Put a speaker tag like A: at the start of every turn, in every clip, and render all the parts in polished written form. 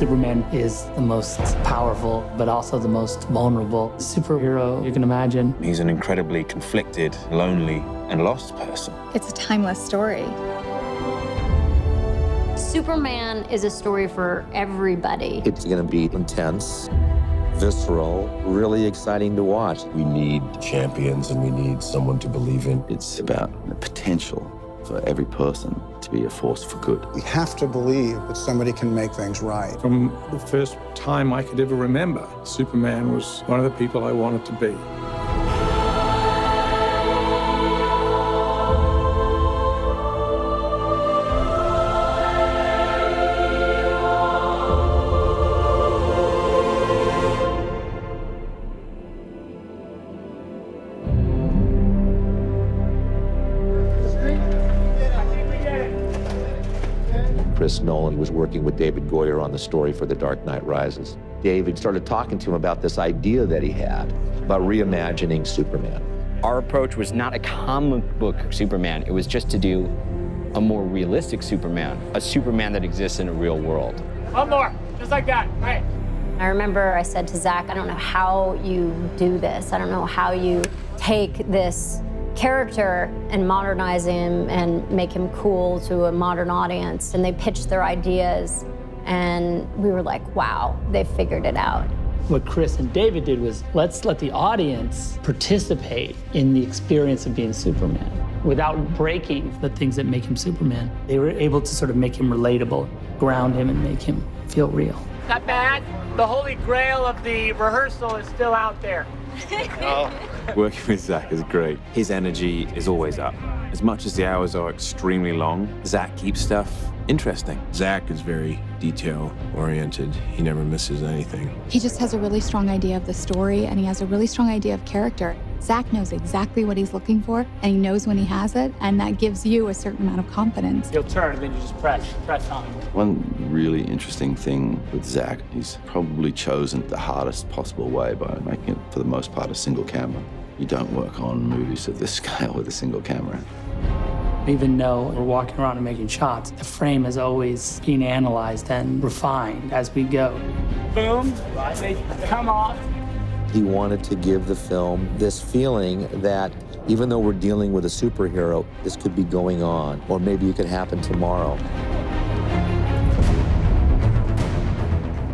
A: Superman is the most powerful, but also the most vulnerable superhero you can imagine.
B: He's an incredibly conflicted, lonely, and lost person.
C: It's a timeless story.
D: Superman is a story for everybody.
E: It's going to be intense, visceral, really exciting to watch.
F: We need champions and we need someone to believe in.
G: It's about the potential for every person to be a force for good.
H: We have to believe that somebody can make things right.
I: From the first time I could ever remember, Superman was one of the people I wanted to be.
E: Chris Nolan was working with David Goyer on the story for The Dark Knight Rises. David started talking to him about this idea that he had about reimagining Superman.
J: Our approach was not a comic book Superman. It was just to do a more realistic Superman, a Superman that exists in a real world.
K: One more, just like that, right.
D: I remember I said to Zack, I don't know how you do this. I don't know how you take this character and modernize him and make him cool to a modern audience. And they pitched their ideas, and we were like, wow, they figured it out.
A: What Chris and David did was, let's let the audience participate in the experience of being Superman without breaking the things that make him Superman. They were able to sort of make him relatable, ground him, and make him feel real.
K: Not bad. The holy grail of the rehearsal is still out there.
L: Working with Zack is great. His energy is always up. As much as the hours are extremely long, Zack keeps stuff interesting.
F: Zack is very detail-oriented. He never misses anything.
C: He just has a really strong idea of the story, and he has a really strong idea of character. Zack knows exactly what he's looking for, and he knows when he has it, and that gives you a certain amount of confidence.
K: You'll turn, and then you just press on.
G: One really interesting thing with Zack, he's probably chosen the hardest possible way by making it, for the most part, a single camera. You don't work on movies of this scale with a single camera.
A: Even though we're walking around and making shots, the frame is always being analyzed and refined as we go.
K: Boom, they come off.
E: He wanted to give the film this feeling that even though we're dealing with a superhero, this could be going on, or maybe it could happen tomorrow.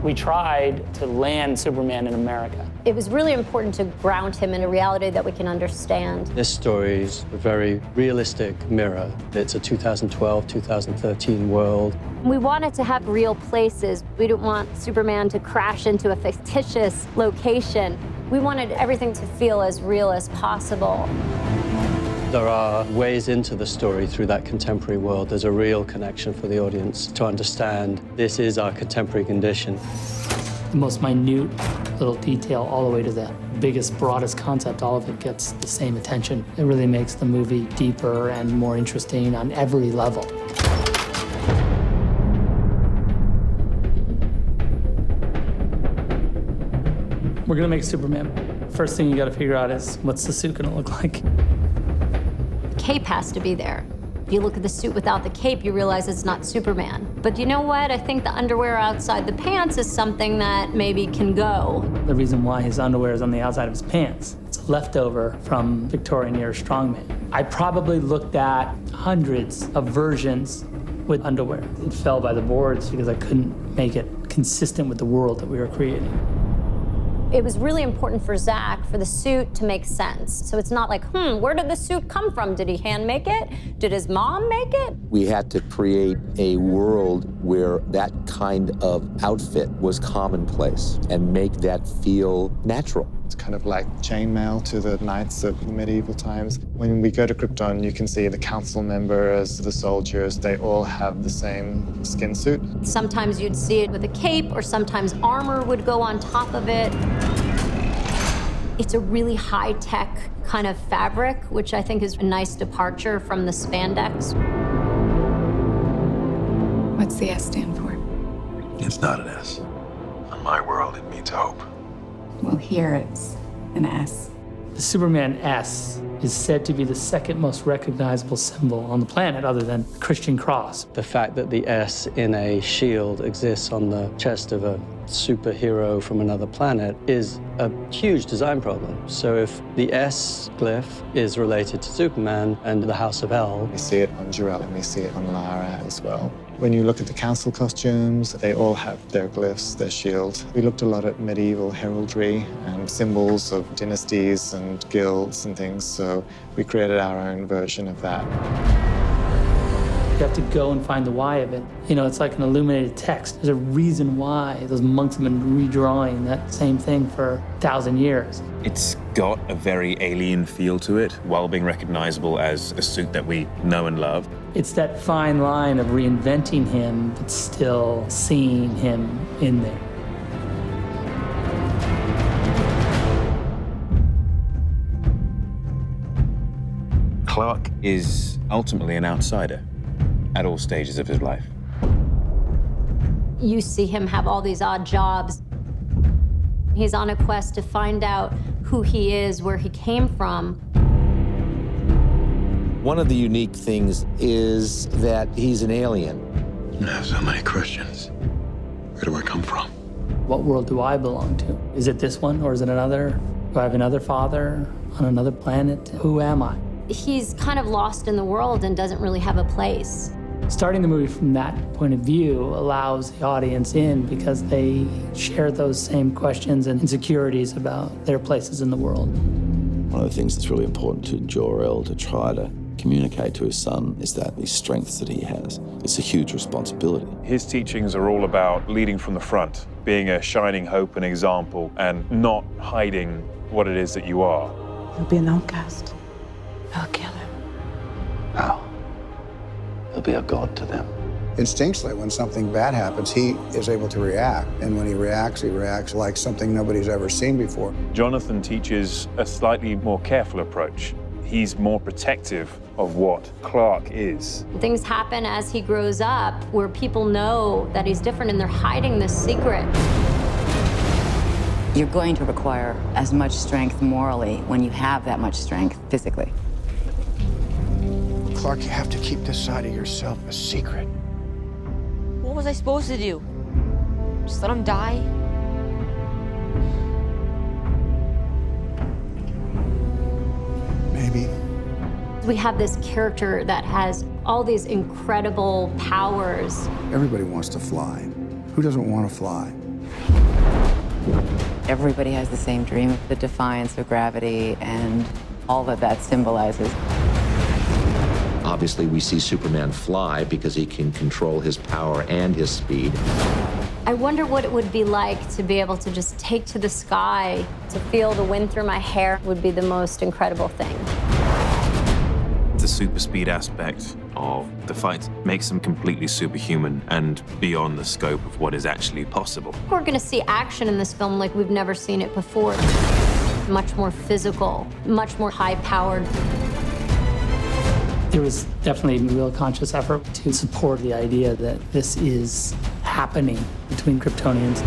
A: We tried to land Superman in America.
D: It was really important to ground him in a reality that we can understand.
M: This story is a very realistic mirror. It's a 2012, 2013 world.
D: We wanted to have real places. We didn't want Superman to crash into a fictitious location. We wanted everything to feel as real as possible.
M: There are ways into the story through that contemporary world. There's a real connection for the audience to understand this is our contemporary condition.
A: The most minute little detail all the way to the biggest, broadest concept, all of it gets the same attention. It really makes the movie deeper and more interesting on every level. We're gonna make Superman. First thing you gotta figure out is, what's the suit gonna look like?
D: Cape has to be there. If you look at the suit without the cape, you realize it's not Superman. But you know what? I think the underwear outside the pants is something that maybe can go.
A: The reason why his underwear is on the outside of his pants, it's a leftover from Victorian era strongman. I probably looked at hundreds of versions with underwear. It fell by the boards because I couldn't make it consistent with the world that we were creating.
D: It was really important for Zack for the suit to make sense. So it's not like, where did the suit come from? Did he hand make it? Did his mom make it?
E: We had to create a world where that kind of outfit was commonplace and make that feel natural.
N: It's kind of like chainmail to the knights of medieval times. When we go to Krypton, you can see the council members, the soldiers, they all have the same skin suit.
D: Sometimes you'd see it with a cape, or sometimes armor would go on top of it. It's a really high-tech kind of fabric, which I think is a nice departure from the spandex.
C: What's the S stand for?
F: It's not an S. In my world, it means hope.
C: Well, here it's an S.
A: The Superman S is said to be the second most recognizable symbol on the planet other than the Christian cross.
M: The fact that the S in a shield exists on the chest of a superhero from another planet is a huge design problem. So if the S glyph is related to Superman and the House of El,
N: we see it on Jor-El and we see it on Lara as well. When you look at the council costumes, they all have their glyphs, their shield. We looked a lot at medieval heraldry and symbols of dynasties and guilds and things, so we created our own version of that.
A: You have to go and find the why of it. You know, it's like an illuminated text. There's a reason why those monks have been redrawing that same thing for 1,000 years.
B: It's got a very alien feel to it, while being recognizable as a suit that we know and love.
A: It's that fine line of reinventing him, but still seeing him in there.
B: Clark is ultimately an outsider at all stages of his life.
D: You see him have all these odd jobs. He's on a quest to find out who he is, where he came from.
E: One of the unique things is that he's an alien.
O: I have so many questions. Where do I come from?
A: What world do I belong to? Is it this one or is it another? Do I have another father on another planet? Who am I?
D: He's kind of lost in the world and doesn't really have a place.
A: Starting the movie from that point of view allows the audience in because they share those same questions and insecurities about their places in the world.
G: One of the things that's really important to Jor-El to try to communicate to his son is that these strengths that he has. It's a huge responsibility.
P: His teachings are all about leading from the front, being a shining hope and example, and not hiding what it is that you are.
Q: He'll be an outcast. I'll kill him.
G: How? He'll be a god to them.
H: Instinctually, when something bad happens, he is able to react. And when he reacts like something nobody's ever seen before.
P: Jonathan teaches a slightly more careful approach. He's more protective of what Clark is.
D: Things happen as he grows up where people know that he's different and they're hiding this secret.
Q: You're going to require as much strength morally when you have that much strength physically.
O: Clark, you have to keep this side of yourself a secret.
R: What was I supposed to do? Just let him die?
H: Maybe.
D: We have this character that has all these incredible powers.
H: Everybody wants to fly. Who doesn't want to fly?
Q: Everybody has the same dream, the defiance of gravity and all that that symbolizes.
E: Obviously, we see Superman fly because he can control his power and his speed.
D: I wonder what it would be like to be able to just take to the sky, to feel the wind through my hair would be the most incredible thing.
B: The super speed aspect of the fight makes them completely superhuman and beyond the scope of what is actually possible.
D: We're going to see action in this film like we've never seen it before. Much more physical, much more high-powered.
A: There was definitely a real conscious effort to support the idea that this is happening between Kryptonians.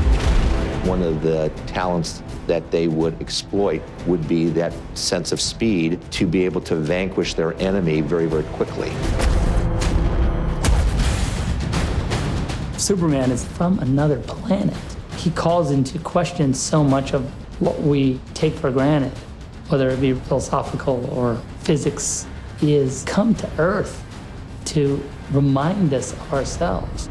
E: One of the talents that they would exploit would be that sense of speed to be able to vanquish their enemy very, very quickly.
A: Superman is from another planet. He calls into question so much of what we take for granted, whether it be philosophical or physics. He has come to Earth to remind us of ourselves.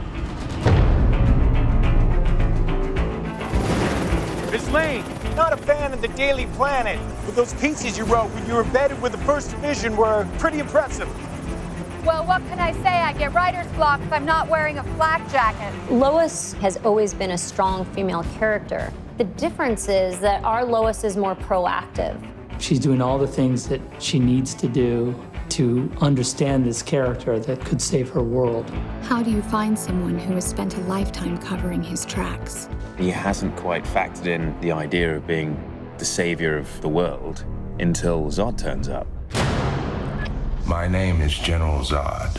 K: Miss Lane, not a fan of the Daily Planet, but those pieces you wrote when you were embedded with the First Division were pretty impressive.
S: Well, what can I say? I get writer's block if I'm not wearing a flak jacket.
D: Lois has always been a strong female character. The difference is that our Lois is more proactive.
A: She's doing all the things that she needs to do to understand this character that could save her world.
C: How do you find someone who has spent a lifetime covering his tracks?
B: He hasn't quite factored in the idea of being the savior of the world until Zod turns up.
T: My name is General Zod.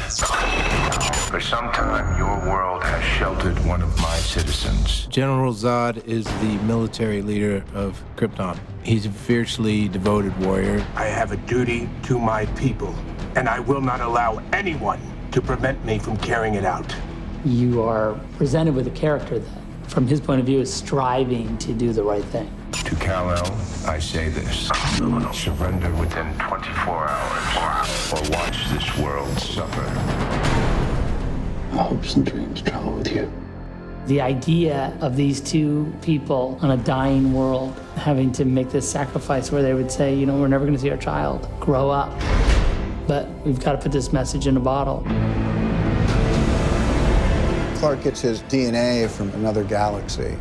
T: For some time, your world has sheltered one of my citizens.
F: General Zod is the military leader of Krypton. He's a fiercely devoted warrior.
T: I have a duty to my people, and I will not allow anyone to prevent me from carrying it out.
A: You are presented with a character that, from his point of view, is striving to do the right thing.
T: To Kal-El, I say this. Surrender within 24 hours, or watch this world suffer.
G: My hopes and dreams travel with you.
A: The idea of these two people on a dying world having to make this sacrifice where they would say, you know, we're never going to see our child grow up, but we've got to put this message in a bottle.
H: Clark gets his DNA from another galaxy,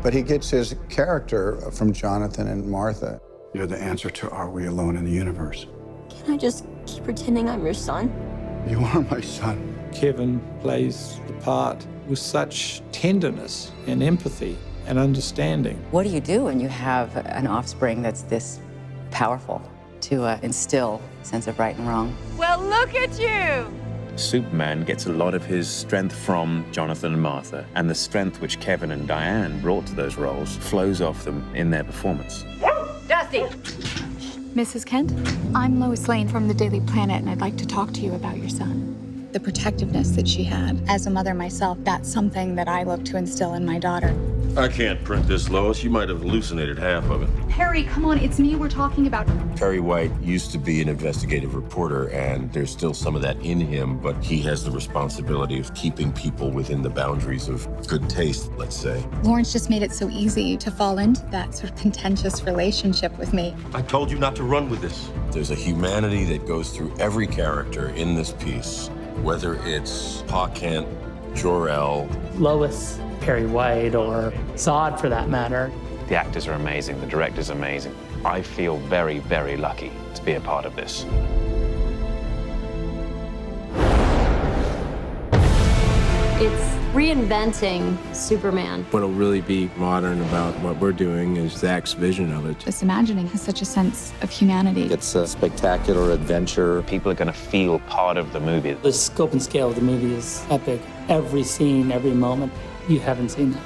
H: but he gets his character from Jonathan and Martha.
U: You're the answer to Are We Alone in the Universe?
R: Can I just keep pretending I'm your son?
U: You are my son.
I: Kevin plays the part with such tenderness and empathy and understanding.
Q: What do you do when you have an offspring that's this powerful to instill a sense of right and wrong?
S: Well, look at you!
B: Superman gets a lot of his strength from Jonathan and Martha, and the strength which Kevin and Diane brought to those roles flows off them in their performance.
S: Dusty!
C: Mrs. Kent, I'm Lois Lane from the Daily Planet, and I'd like to talk to you about your son. The protectiveness that she had. As a mother myself, that's something that I look to instill in my daughter.
V: I can't print this, Lois. You might have hallucinated half of it.
C: Harry, come on, it's me we're talking about.
V: Perry White used to be an investigative reporter, and there's still some of that in him, but he has the responsibility of keeping people within the boundaries of good taste, let's say.
C: Laurence just made it so easy to fall into that sort of contentious relationship with me.
V: I told you not to run with this. There's a humanity that goes through every character in this piece, whether it's Pa Kent, Jor-El,
A: Lois, Perry White, or Zod for that matter.
B: The actors are amazing, the director's amazing. I feel very, very lucky to be a part of this.
D: It's reinventing Superman.
F: What'll really be modern about what we're doing is Zack's vision of it.
C: This imagining has such a sense of humanity.
E: It's a spectacular adventure.
B: People are going to feel part of the movie.
A: The scope and scale of the movie is epic. Every scene, every moment, you haven't seen that.